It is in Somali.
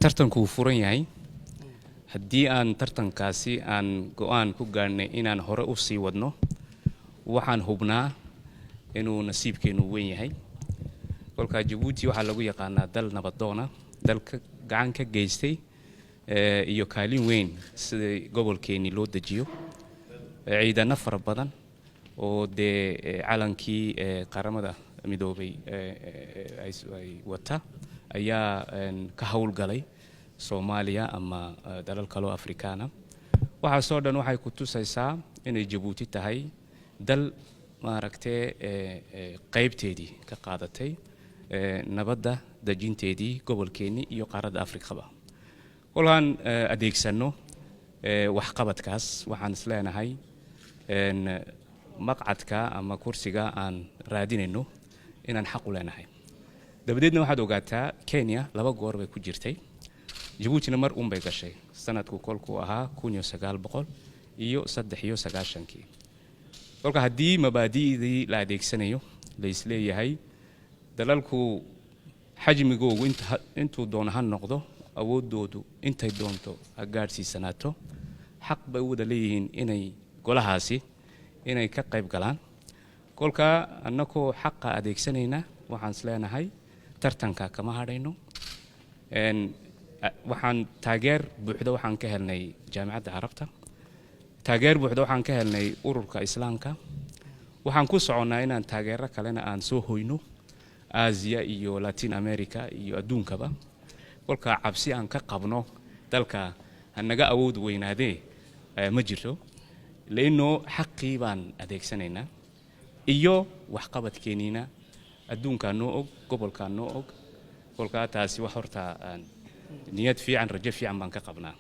tartanku furan yahay haddii aan tartankaasi aan go'aan ku gaarnay inaan hore u sii wadno waxaan hubnaa inuu nasiibkeenu weyn yahay kolka Djibouti waxa lagu yaqaanaa dal nabadoona dalka gacan ka geystay iyo kaalin weyn sida gobolkeeni loo dajiyo ciidana fara badan oo calankii qaramada midoobay ay wata ayaa ka hawlgalay Soomaaliya ama dalal kale oo Afrikaana waxa soo dhan waxay ku tusaysaa inay Djibouti tahay dal maaragtay qaybteedii ka qaadatay nabadda dajinteedii gobolkeeni iyo qaaradda Afrikaba kolkaan adeegsano wax qabadkaas waxaan isleenahay maqcadka ama kursiga aan raadinayno inaan xaq u leenahay dabadeedna waxaad ogaataa Kenya laba goor bay ku jirtay Djibouti mar bay gashay sanadku kolku ahaa 1900 iyo 93 kolka haddii mabaadi'dii la adeegsanayo la isleeyahay dalalku xajmigoogu intuu doona ha noqdo awoodoodu intay doonto gaarsiisanaato xaq bay u wada leeyihiin inay golahaasi inay ka qayb galaan kolka annagoo xaqa adeegsanayna waxaan isleenahay tartanka kama hadhayno waxaan taageer buuxda waxaan ka helnay jaamacadda Carabta taageer buuxda waxaan ka helnay ururka Islaamka waxaan ku soconaa inaan taageero kalena aan soo hoyno Aasiya iyo Latin America iyo adduunkaba kolka cabsi aan ka qabno dalka anaga awood weynaadee ma jirto leeno xaqii baan adeegsanaynaa iyo wax qabadkeeniina adduunka noo og gobolka noo og kolka taasi wax horta niyad fiican rajo fiican baan ka qabnaa